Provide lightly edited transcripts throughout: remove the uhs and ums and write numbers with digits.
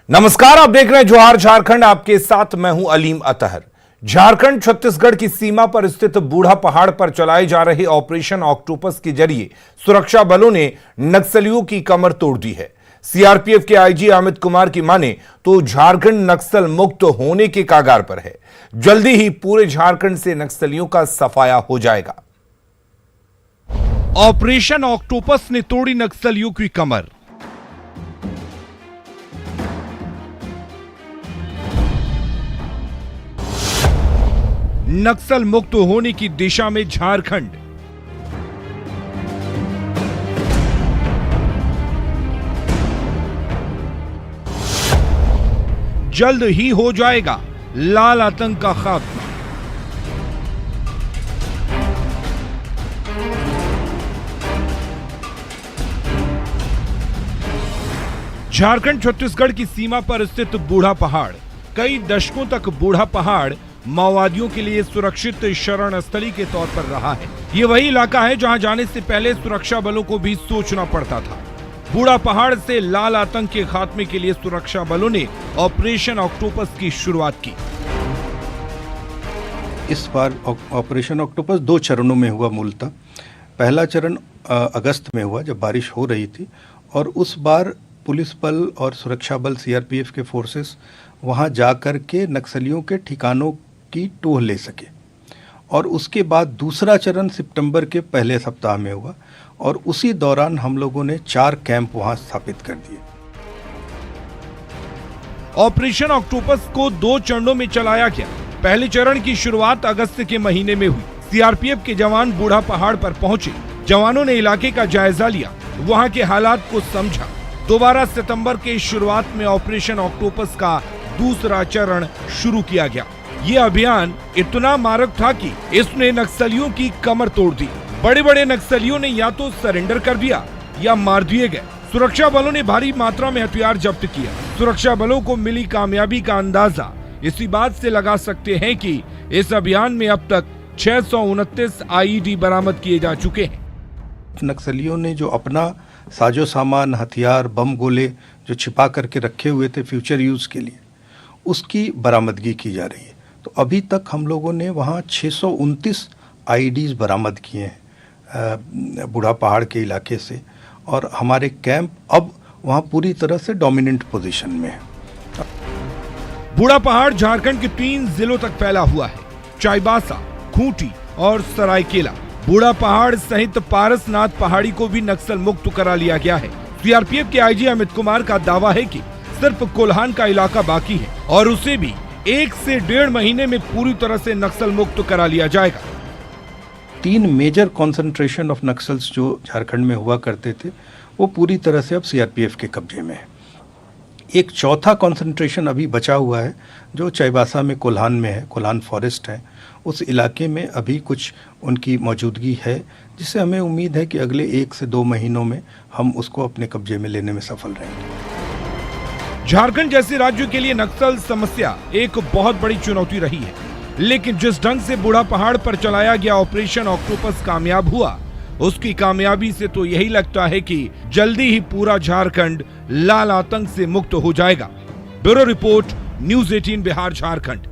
नमस्कार, आप देख रहे हैं जोहार झारखंड। आपके साथ मैं हूं अलीम अतहर। झारखंड छत्तीसगढ़ की सीमा पर स्थित बूढ़ा पहाड़ पर चलाए जा रहे ऑपरेशन ऑक्टोपस के जरिए सुरक्षा बलों ने नक्सलियों की कमर तोड़ दी है। सीआरपीएफ के आईजी अमित कुमार की माने तो झारखंड नक्सल मुक्त होने के कागार पर है। जल्दी ही पूरे झारखंड से नक्सलियों का सफाया हो जाएगा। ऑपरेशन ऑक्टोपस ने तोड़ी नक्सलियों की कमर। नक्सल मुक्त होने की दिशा में झारखंड। जल्द ही हो जाएगा लाल आतंक का खात्मा। झारखंड छत्तीसगढ़ की सीमा पर स्थित बूढ़ा पहाड़ कई दशकों तक बूढ़ा पहाड़ माओवादियों के लिए सुरक्षित शरण स्थली के तौर पर रहा है। ये वही इलाका है जहां जाने से पहले सुरक्षा बलों को भी सोचना पड़ता था। बूढ़ा पहाड़ से लाल आतंक के खात्मे के लिए सुरक्षा बलों ने ऑपरेशन ऑक्टोपस की शुरुआत की। इस बार ऑपरेशन ऑक्टोपस 2 चरणों में हुआ। मूलतः पहला चरण अगस्त में हुआ जब बारिश हो रही थी, और उस बार पुलिस बल और सुरक्षा बल सीआरपीएफ के फोर्सेस वहां जाकर के नक्सलियों के ठिकानों की टोह ले सके। और उसके बाद दूसरा चरण सितंबर के पहले सप्ताह में हुआ, और उसी दौरान हम लोगों ने 4 कैंप वहां स्थापित कर दिए। ऑपरेशन ऑक्टोपस को 2 चरणों में चलाया गया। पहले चरण की शुरुआत अगस्त के महीने में हुई। सीआरपीएफ के जवान बूढ़ा पहाड़ पर पहुंचे। जवानों ने इलाके का जायजा लिया, वहां के हालात को समझा। दोबारा सितंबर के शुरुआत में ऑपरेशन ऑक्टोपस का दूसरा चरण शुरू किया गया। ये अभियान इतना मारक था कि इसने नक्सलियों की कमर तोड़ दी। बड़े बड़े नक्सलियों ने या तो सरेंडर कर दिया या मार दिए गए। सुरक्षा बलों ने भारी मात्रा में हथियार जब्त किया। सुरक्षा बलों को मिली कामयाबी का अंदाजा इसी बात से लगा सकते हैं कि इस अभियान में अब तक 629 आईईडी बरामद किए जा चुके हैं। नक्सलियों ने जो अपना साजो सामान, हथियार, बम गोले जो छिपा करके रखे हुए थे फ्यूचर यूज के लिए, उसकी बरामदगी की जा रही है। तो अभी तक हम लोगों ने वहाँ 629 आईईडीज बरामद किए हैं बूढ़ा पहाड़ के इलाके से, और हमारे कैंप अब वहाँ पूरी तरह से डोमिनेंट पोजीशन में है। बूढ़ा पहाड़ झारखंड के 3 जिलों तक फैला हुआ है: चाईबासा, खूंटी और सरायकेला। बूढ़ा पहाड़ सहित पारसनाथ पहाड़ी को भी नक्सल मुक्त करा लिया गया है। सीआरपीएफ के आईजी अमित कुमार का दावा है कि सिर्फ कोल्हान का इलाका बाकी है, और उसे भी 1 से 1.5 महीने में पूरी तरह से नक्सल मुक्त करा लिया जाएगा। 3 मेजर कॉन्सेंट्रेशन ऑफ नक्सल्स जो झारखंड में हुआ करते थे, वो पूरी तरह से अब सीआरपीएफ के कब्जे में है। एक चौथा कॉन्सेंट्रेशन अभी बचा हुआ है जो चाईबासा में कोल्हान में है, कोल्हान फॉरेस्ट है। उस इलाके में अभी कुछ उनकी मौजूदगी है, जिससे हमें उम्मीद है कि अगले 1 से 2 महीनों में हम उसको अपने कब्जे में लेने में सफल रहेंगे। झारखंड जैसे राज्य के लिए नक्सल समस्या एक बहुत बड़ी चुनौती रही है, लेकिन जिस ढंग से बूढ़ा पहाड़ पर चलाया गया ऑपरेशन ऑक्टोपस कामयाब हुआ, उसकी कामयाबी से तो यही लगता है कि जल्दी ही पूरा झारखंड लाल आतंक से मुक्त हो जाएगा। Bureau report, news 18 Bihar Jharkhand.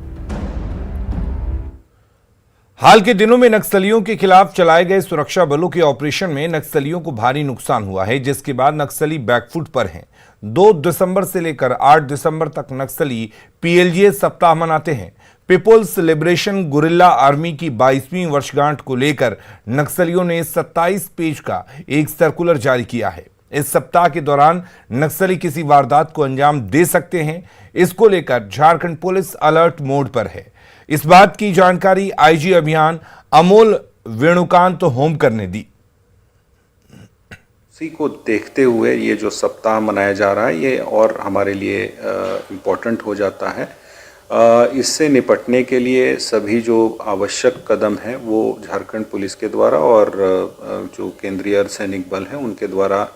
हाल के दिनों में नक्सलियों के खिलाफ चलाए गए सुरक्षा बलों के ऑपरेशन में नक्सलियों को भारी नुकसान हुआ है, जिसके बाद नक्सली बैकफुट पर हैं। 2 दिसंबर से लेकर 8 दिसंबर तक नक्सली पीएलजीए सप्ताह मनाते हैं। पीपुल्स लिबरेशन गुरिल्ला आर्मी की 22वीं वर्षगांठ को लेकर नक्सलियों ने 27 पेज का एक सर्कुलर जारी किया है। इस सप्ताह के दौरान नक्सली किसी वारदात को अंजाम दे सकते हैं। इसको लेकर झारखंड पुलिस अलर्ट मोड पर है। इस बात की जानकारी आईजी अभियान अमोल वेणुकांत होमकर ने दी। इसी को देखते हुए ये जो सप्ताह मनाया जा रहा है, ये और हमारे लिए इम्पोर्टेंट हो जाता है। इससे निपटने के लिए सभी जो आवश्यक कदम हैं वो झारखंड पुलिस के द्वारा और जो केंद्रीय अर्धसैनिक बल हैं उनके द्वारा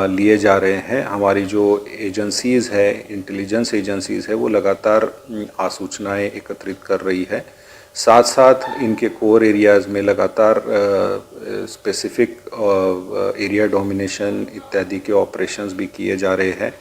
लिए जा रहे हैं। हमारी जो एजेंसीज़ है, इंटेलिजेंस एजेंसीज़ है, वो लगातार आसूचनाएं एकत्रित कर रही है। साथ साथ इनके कोर एरियाज़ में लगातार स्पेसिफिक एरिया डोमिनेशन इत्यादि के ऑपरेशंस भी किए जा रहे हैं।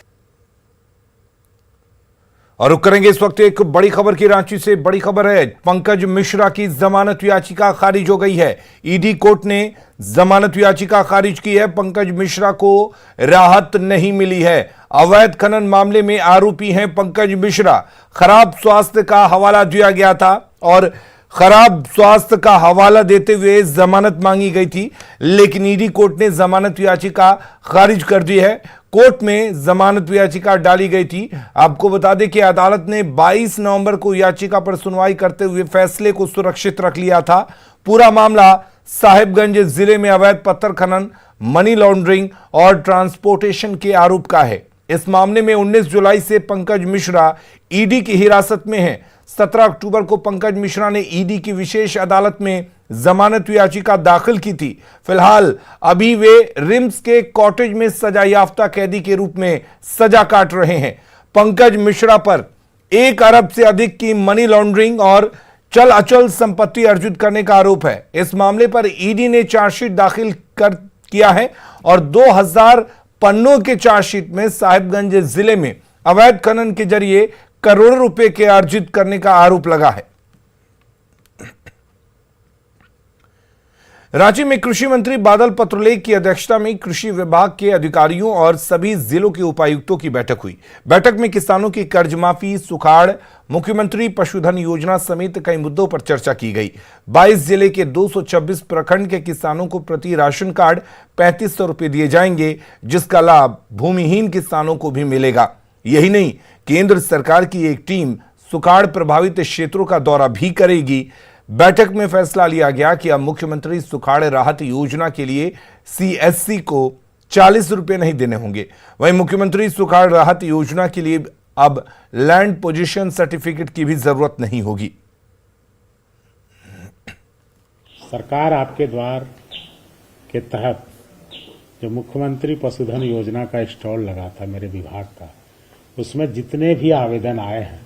और रुक करेंगे इस वक्त एक बड़ी खबर की। रांची से बड़ी खबर है, पंकज मिश्रा की जमानत याचिका खारिज हो गई है। ईडी कोर्ट ने जमानत याचिका खारिज की है। पंकज मिश्रा को राहत नहीं मिली है। अवैध खनन मामले में आरोपी हैं पंकज मिश्रा। खराब स्वास्थ्य का हवाला दिया गया था और खराब स्वास्थ्य का हवाला देते हुए जमानत मांगी गई थी, लेकिन ईडी कोर्ट ने जमानत याचिका खारिज कर दी है। कोर्ट में जमानत याचिका डाली गई थी। आपको बता दें कि अदालत ने 22 नवंबर को याचिका पर सुनवाई करते हुए फैसले को सुरक्षित रख लिया था। पूरा मामला साहिबगंज जिले में अवैध पत्थर खनन, मनी लॉन्ड्रिंग और ट्रांसपोर्टेशन के आरोप का है। इस मामले में 19 जुलाई से पंकज मिश्रा ईडी की हिरासत में हैं। 17 अक्टूबर को पंकज मिश्रा ने ईडी की विशेष अदालत में जमानत याचिका दाखिल की थी। फिलहाल अभी वे रिम्स के कॉटेज में सजा याफ्ता कैदी के रूप में सजा काट रहे हैं। पंकज मिश्रा पर 1 अरब से अधिक की मनी लॉन्ड्रिंग और चल अचल संपत्ति अर्जित करने का आरोप है। इस मामले पर ईडी ने चार्जशीट दाखिल किया है और 2000 पन्नों के चार्जशीट में साहिबगंज जिले में अवैध खनन के जरिए करोड़ों रुपए के अर्जित करने का आरोप लगा है। रांची में कृषि मंत्री बादल पत्रलेख की अध्यक्षता में कृषि विभाग के अधिकारियों और सभी जिलों के उपायुक्तों की बैठक हुई। बैठक में किसानों की कर्ज माफी, सुखाड़, मुख्यमंत्री पशुधन योजना समेत कई मुद्दों पर चर्चा की गई। 22 जिले के 226 प्रखंड के किसानों को प्रति राशन कार्ड 3500 रुपए दिए जाएंगे, जिसका लाभ भूमिहीन किसानों को भी मिलेगा। यही नहीं, केंद्र सरकार की एक टीम सुखाड़ प्रभावित क्षेत्रों का दौरा भी करेगी। बैठक में फैसला लिया गया कि अब मुख्यमंत्री सुखाड़ राहत योजना के लिए सीएससी को 40 रुपए नहीं देने होंगे। वहीं मुख्यमंत्री सुखाड़ राहत योजना के लिए अब लैंड पोजीशन सर्टिफिकेट की भी जरूरत नहीं होगी। सरकार आपके द्वार के तहत जो मुख्यमंत्री पशुधन योजना का स्टॉल लगा था मेरे विभाग का, उसमें जितने भी आवेदन आए हैं,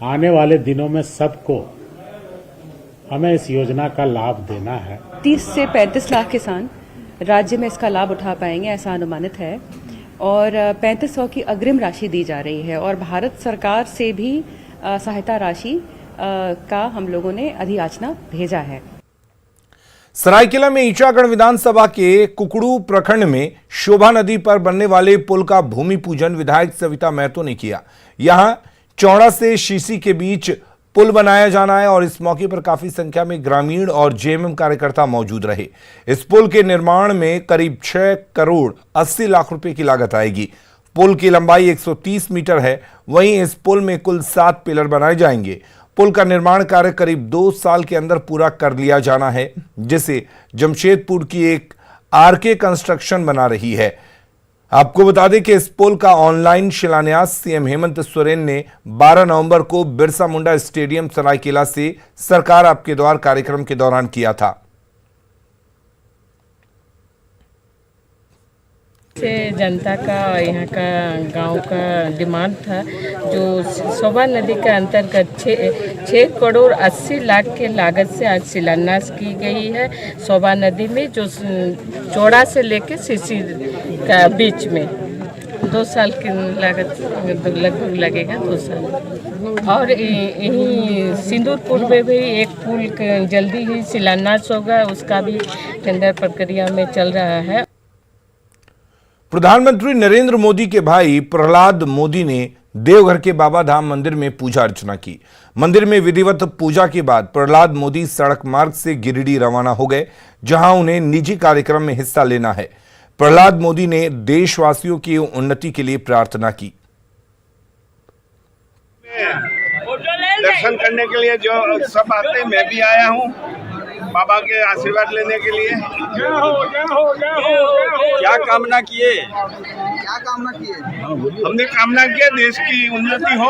आने वाले दिनों में सबको हमें इस योजना का लाभ देना है। 30 से 35 लाख किसान राज्य में इसका लाभ उठा पाएंगे, ऐसा अनुमानित है। और 3500 की अग्रिम राशि दी जा रही है और भारत सरकार से भी सहायता राशि का हम लोगों ने अधियाचना भेजा है। सरायकेला में ईचागढ़ विधानसभा के कुकड़ू प्रखंड में शोभा नदी पर बनने वाले पुल का भूमि पूजन विधायक सविता महतो ने किया। यहां चौड़ा से शीशी के बीच पुल बनाया जाना है और इस मौके पर काफी संख्या में ग्रामीण और जेएमएम कार्यकर्ता मौजूद रहे। इस पुल के निर्माण में करीब 6 करोड़ 80 लाख रुपए की लागत आएगी। पुल की लंबाई 130 मीटर है। वहीं इस पुल में कुल 7 पिलर बनाए जाएंगे। पुल का निर्माण कार्य करीब 2 साल के अंदर पूरा कर लिया जाना है, जिसे जमशेदपुर की एक आरके कंस्ट्रक्शन बना रही है। आपको बता दें कि इस पुल का ऑनलाइन शिलान्यास सीएम हेमंत सोरेन ने 12 नवंबर को बिरसा मुंडा स्टेडियम सरायकेला से सरकार आपके द्वार कार्यक्रम के दौरान किया था। से जनता का, यहाँ का गांव का डिमांड था, जो शोभा नदी के अंतर्गत 6 करोड़ 80 लाख के लागत से आज शिलान्यास की गई है। शोभा नदी में जो चौड़ा से लेके सीसी का बीच में 2 साल की लागत लगभग लगेगा, 2 साल। और यहीं सिंदूरपुर में भी एक पुल जल्दी ही शिलान्यास होगा, उसका भी टेंडर प्रक्रिया में चल रहा है। प्रधानमंत्री नरेंद्र मोदी के भाई प्रहलाद मोदी ने देवघर के बाबा धाम मंदिर में पूजा अर्चना की। मंदिर में विधिवत पूजा के बाद प्रहलाद मोदी सड़क मार्ग से गिरिडीह रवाना हो गए, जहां उन्हें निजी कार्यक्रम में हिस्सा लेना है। प्रहलाद मोदी ने देशवासियों की उन्नति के लिए प्रार्थना की। दर्शन करने के लिए जो सब आते हैं, मैं भी आया हूँ बाबा के आशीर्वाद लेने के लिए। क्या कामना किए? हमने कामना किया देश की उन्नति हो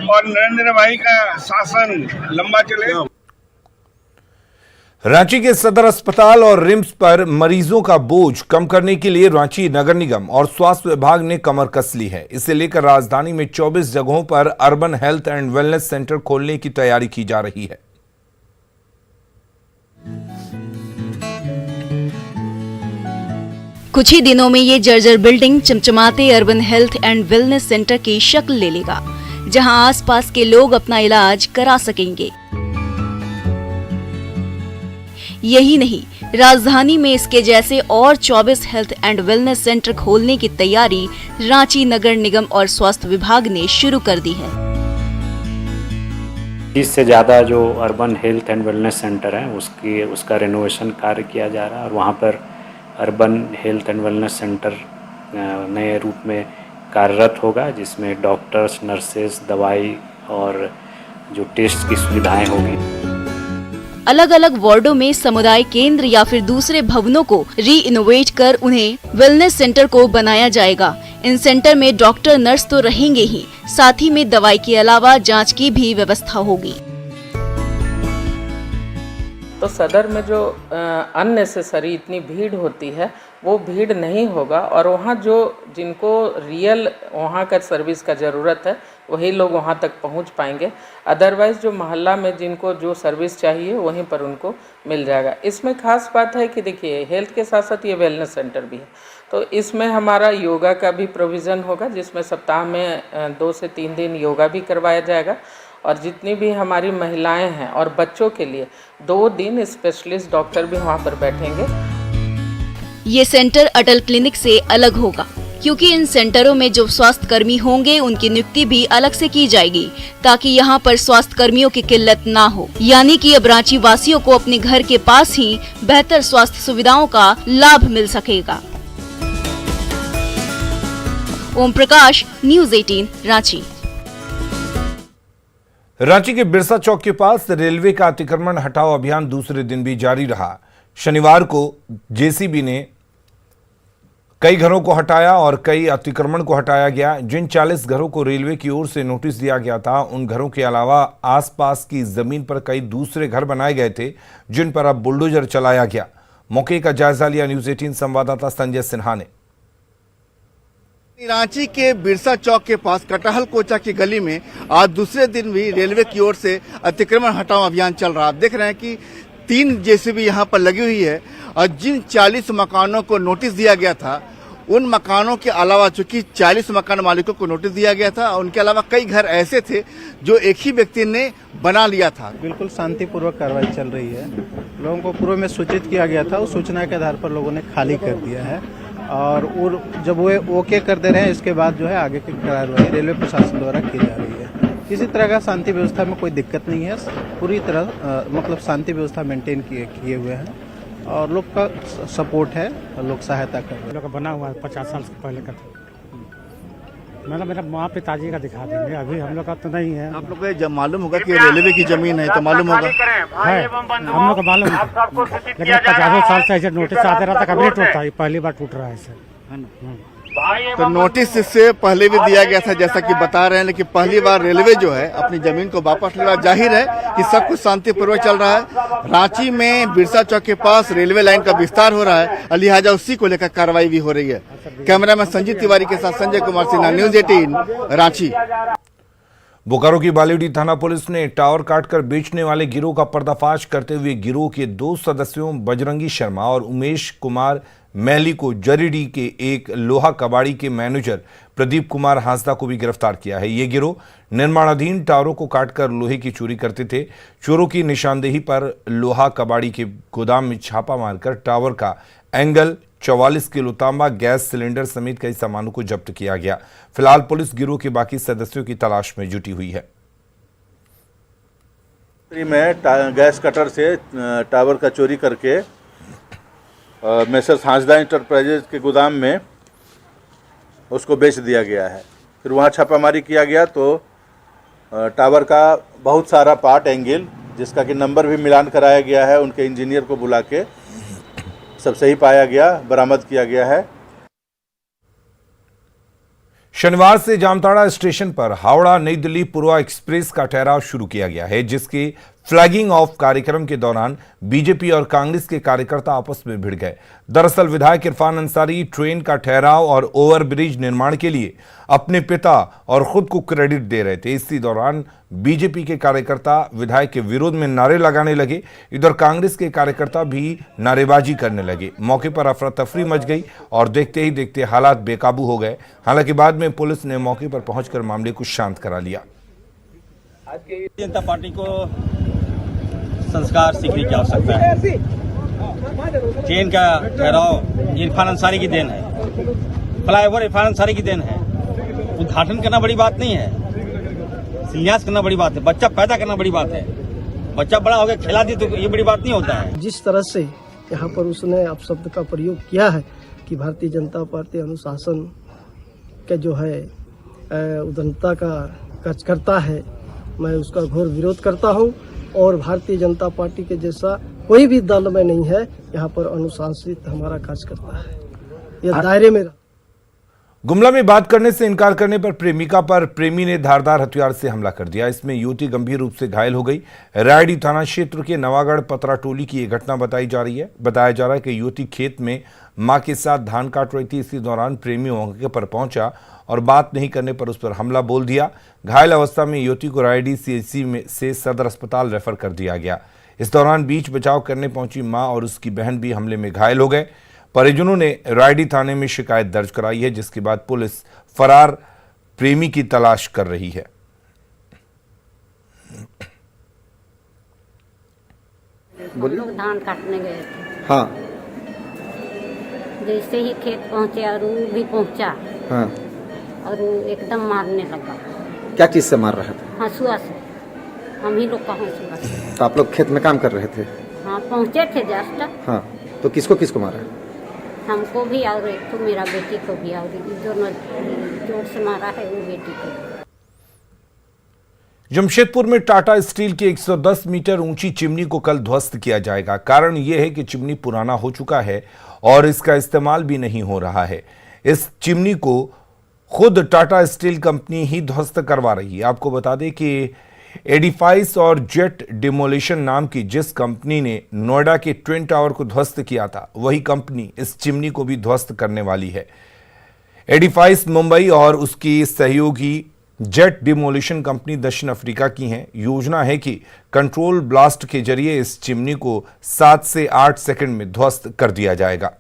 और नरेंद्र भाई का शासन लंबा चले। रांची के सदर अस्पताल और रिम्स पर मरीजों का बोझ कम करने के लिए रांची नगर निगम और स्वास्थ्य विभाग ने कमर कस ली है। इसे लेकर राजधानी में 24 जगहों पर urban health and wellness centre खोलने की तैयारी की जा रही है। कुछ ही दिनों में ये जर्जर बिल्डिंग चमचमाते urban health and wellness centre की शक्ल ले लेगा, जहां आसपास के लोग अपना इलाज करा सकेंगे। यही नहीं, राजधानी में इसके जैसे और 24 हेल्थ एंड वेलनेस सेंटर खोलने की तैयारी रांची नगर निगम और स्वास्थ्य विभाग ने शुरू कर दी है। 30 से ज़्यादा जो urban health and wellness centre हैं उसका रेनोवेशन कार्य किया जा रहा है और वहाँ पर urban health and wellness centre नए रूप में कार्यरत होगा, जिसमें डॉक्टर्स, नर्सेस, दवाई और जो टेस्ट की सुविधाएं होगी। अलग अलग वार्डों में समुदाय केंद्र या फिर दूसरे भवनों को री इनोवेट कर उन्हें वेलनेस सेंटर को बनाया जाएगा। इन सेंटर में डॉक्टर, नर्स तो रहेंगे ही, साथ ही में दवाई के अलावा जांच की भी व्यवस्था होगी। तो सदर में जो अननेसेसरी इतनी भीड़ होती है वो भीड़ नहीं होगा और वहाँ जिनको रियल वहाँ का सर्विस का ज़रूरत है वही लोग वहाँ तक पहुँच पाएंगे। अदरवाइज़ जो मोहल्ला में जिनको जो सर्विस चाहिए वहीं पर उनको मिल जाएगा। इसमें खास बात है कि देखिए, हेल्थ के साथ साथ ये वेलनेस सेंटर भी है, तो इसमें हमारा योगा का भी प्रोविज़न होगा, जिसमें सप्ताह में 2 से 3 दिन योगा भी करवाया जाएगा और जितनी भी हमारी महिलाएं हैं और बच्चों के लिए 2 दिन स्पेशलिस्ट डॉक्टर भी वहाँ पर बैठेंगे। ये सेंटर अटल क्लिनिक से अलग होगा, क्योंकि इन सेंटरों में जो स्वास्थ्य कर्मी होंगे उनकी नियुक्ति भी अलग से की जाएगी, ताकि यहाँ पर स्वास्थ्य कर्मियों की किल्लत ना हो। यानी कि अब रांची वासियों को अपने घर के पास ही बेहतर स्वास्थ्य सुविधाओं का लाभ मिल सकेगा। ओम प्रकाश, न्यूज़ 18, रांची। रांची के बिरसा चौक के पास रेलवे का अतिक्रमण हटाओ अभियान दूसरे दिन भी जारी रहा। शनिवार को जेसीबी ने कई घरों को हटाया और कई अतिक्रमण को हटाया गया। जिन 40 घरों को रेलवे की ओर से नोटिस दिया गया था, उन घरों के अलावा आसपास की जमीन पर कई दूसरे घर बनाए गए थे, जिन पर अब बुलडोजर चलाया गया। मौके का जायजा लिया न्यूज़ 18 संवाददाता संजय सिन्हा ने। रांची के बिरसा चौक के पास कटहल कोचा की गली में आज दूसरे दिन भी रेलवे की ओर से अतिक्रमण हटाओ अभियान चल रहा है। आप देख रहे हैं कि 3 जेसीबी यहाँ पर लगी हुई है और जिन 40 मकानों को नोटिस दिया गया था, उन मकानों के अलावा चूंकि 40 मकान मालिकों को नोटिस दिया गया था, उनके अलावा कई घर ऐसे थे जो एक ही व्यक्ति ने बना लिया था। बिल्कुल शांतिपूर्वक कार्रवाई चल रही है। लोगों को पूर्व में सूचित किया गया था, उस सूचना के आधार पर लोगों ने खाली कर दिया है और जब वो ओके कर दे रहे हैं, इसके बाद जो है आगे की कार्रवाई रेलवे प्रशासन द्वारा की जा रही है। किसी तरह का शांति व्यवस्था में कोई दिक्कत नहीं है, पूरी तरह मतलब शांति व्यवस्था मेंटेन किए हुए हैं और लोग का सपोर्ट है, लोग सहायता कर रहे हैं। लोग बना हुआ है 50 साल से पहले का, मतलब मेरा माँ पिताजी का दिखा देंगे, अभी हम लोग का तो नहीं है। आप लोग को जब मालूम होगा कि रेलवे की जमीन है तो मालूम होगा है, हम लोग को मालूम है, लेकिन 50 साल से ऐसे नोटिस आते रहा था, कभी नहीं टूटता, पहली बार टूट रहा है ऐसे। तो नोटिस इससे पहले भी दिया गया था जैसा कि बता रहे हैं, लेकिन पहली बार रेलवे जो है अपनी जमीन को वापस ले रहा है। जाहिर है कि सब कुछ शांतिपूर्वक चल रहा है। रांची में बिरसा चौक के पास रेलवे लाइन का विस्तार हो रहा है, लिहाजा उसी को लेकर कार्रवाई भी हो रही है। कैमरामैन संजीव तिवारी के साथ संजय कुमार सिन्हा, न्यूज़ 18, रांची। बोकारो की बालीडीह थाना पुलिस ने टावर काटकर बेचने वाले गिरोह का पर्दाफाश करते हुए गिरोह के 2 सदस्यों बजरंगी शर्मा और उमेश कुमार मैली को जरीडीह के एक लोहा कबाड़ी के मैनेजर प्रदीप कुमार हांसदा को भी गिरफ्तार किया है। ये गिरोह निर्माणाधीन टावरों को काटकर लोहे की चोरी करते थे। चोरों की निशानदेही पर लोहा कबाड़ी के गोदाम में छापा मारकर टावर का एंगल, 44 किलो तांबा, गैस सिलेंडर समेत कई सामानों को जब्त किया गया। फिलहाल पुलिस गिरोह के बाकी सदस्यों की तलाश में जुटी हुई है। में गैस कटर से टावर का चोरी करके मेसर्स हांसदा इंटरप्राइजेज के गोदाम में उसको बेच दिया गया है। फिर वहाँ छापामारी किया गया तो टावर का बहुत सारा पार्ट, एंगल, जिसका कि नंबर भी मिलान कराया गया है, उनके इंजीनियर को बुला के सब सही पाया गया, बरामद किया गया है। शनिवार से जामताड़ा स्टेशन पर हावड़ा नई दिल्ली पूर्वा एक्सप्रेस का ठहराव शुरू किया गया है, जिसके फ्लैगिंग ऑफ कार्यक्रम के दौरान बीजेपी और कांग्रेस के कार्यकर्ता आपस में भिड़ गए। दरअसल विधायक इरफान अंसारी ट्रेन का ठहराव और ओवरब्रिज निर्माण के लिए अपने पिता और खुद को क्रेडिट दे रहे थे। इसी दौरान बीजेपी के कार्यकर्ता विधायक के विरोध में नारे लगाने लगे। इधर कांग्रेस के कार्यकर्ता भी नारेबाजी करने लगे। मौके पर अफरा तफरी मच गई और देखते ही देखते हालात बेकाबू हो गए। हालांकि बाद में पुलिस ने मौके पर पहुंचकर मामले को शांत करा लिया। भारतीय जनता पार्टी को संस्कार सीखने की आवश्यकता है। ट्रेन का ठहराव इरफान अंसारी की देन है, फ्लाईओवर इरफान अंसारी की देन है। उद्घाटन करना बड़ी बात नहीं है, शिलान्यास करना बड़ी बात है, बच्चा पैदा करना बड़ी बात है। बच्चा बड़ा हो गया खिला दी तो ये बड़ी बात नहीं होता है। जिस तरह से यहाँ पर उसने अपशब्द का प्रयोग किया है कि भारतीय जनता पार्टी अनुशासन का जो है उदारता का कार्य करता है, मैं उसका घोर विरोध करता हूँ। और भारतीय जनता पार्टी के जैसा कोई भी दल में नहीं है यहाँ पर अनुशासित हमारा कार्य करता है, यह दायरे में। गुमला में बात करने से इनकार करने पर प्रेमिका पर प्रेमी ने धारदार हथियार से हमला कर दिया। इसमें युवती गंभीर रूप से घायल हो गई। रायडी थाना क्षेत्र के नवागढ़ पतरा टोली की यह घटना बताई जा रही है। बताया जा रहा है कि युवती खेत में मां के साथ धान काट रही थी। इसी दौरान प्रेमी मौके पर पहुंचा और बात नहीं करने पर उस पर हमला बोल दिया। घायल अवस्था में युवती को रायडी सीएचसी में से सदर अस्पताल रेफर कर दिया गया। इस दौरान बीच बचाव करने पहुंची मां और उसकी बहन भी हमले में घायल हो गए। परिजनों ने रायडी थाने में शिकायत दर्ज कराई है, जिसके बाद पुलिस फरार प्रेमी की तलाश कर रही है। लोग धान काटने गए थे। हाँ। जैसे ही खेत पहुंचे और वो भी पहुंचा। हाँ। और वो एकदम मारने लगा। क्या चीज से मार रहा था? हंसुआ से। हम ही लोग का हंसुआ से। तो आप लोग खेत में काम कर रहे थे? हाँ, पहुंचे थे जस्ट। हाँ, तो किसको किसको मारा? हमको भी और एक तो मेरा बेटी को भी, और दोनों जोर से मारा है वो बेटी को। जमशेदपुर में टाटा स्टील की 110 मीटर ऊंची चिमनी को कल ध्वस्त किया जाएगा। कारण यह है कि चिमनी पुराना हो चुका है और इसका इस्तेमाल भी नहीं हो रहा है। इस चिमनी को खुद टाटा स्टील कंपनी ही ध्वस्त करवा रही है। आपको बता दें कि एडिफाइस और जेट डिमोलिशन नाम की जिस कंपनी ने नोएडा के ट्विन टावर को ध्वस्त किया था, वही कंपनी इस चिमनी को भी ध्वस्त करने वाली है। एडिफाइस मुंबई और उसकी सहयोगी जेट डिमोलिशन कंपनी दक्षिण अफ्रीका की हैं। योजना है कि कंट्रोल ब्लास्ट के जरिए इस चिमनी को 7 से 8 सेकंड में ध्वस्त कर दिया जाएगा।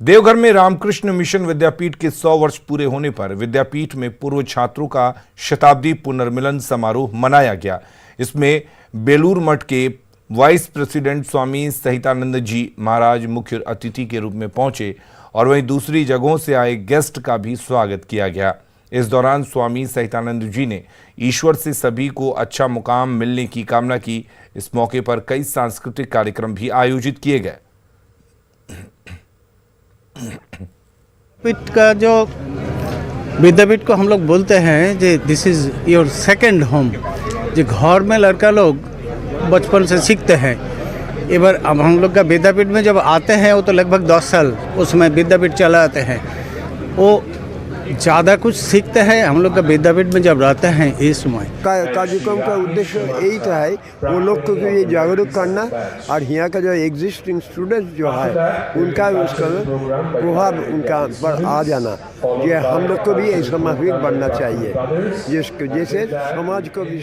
देवघर में रामकृष्ण मिशन विद्यापीठ के 100 वर्ष पूरे होने पर विद्यापीठ में पूर्व छात्रों का शताब्दी पुनर्मिलन समारोह मनाया गया। इसमें बेलूर मठ के वाइस प्रेसिडेंट स्वामी सहितानंद जी महाराज मुख्य अतिथि के रूप में पहुंचे और वहीं दूसरी जगहों से आए गेस्ट का भी स्वागत किया गया। इस दौरान स्वामी सहितानंद जी ने ईश्वर से सभी को अच्छा मुकाम मिलने की कामना की। इस मौके पर कई सांस्कृतिक कार्यक्रम भी आयोजित किए गए। विद्यापीठ का जो विद्यापीठ को हम लोग बोलते हैं जो this is your second home. जो घर में लड़का लोग बचपन से सीखते हैं। एक बार अब हम लोग का विद्यापीठ में जब आते हैं वो तो लगभग 10 साल उसमें विद्यापीठ चला आते हैं, वो ज़्यादा कुछ सीखते हैं। हम लोग का विद्यापीठ में जब रहते हैं इस समय कार्यक्रम का उद्देश्य यही था है वो लोग को ये जागरूक करना और यहाँ का जो एग्जिस्टिंग स्टूडेंट्स जो है उनका उसका प्रभाव उनका पर आ जाना। ये हम लोग को भी ऐसा माफिक बनना चाहिए जिसको जैसे समाज को भी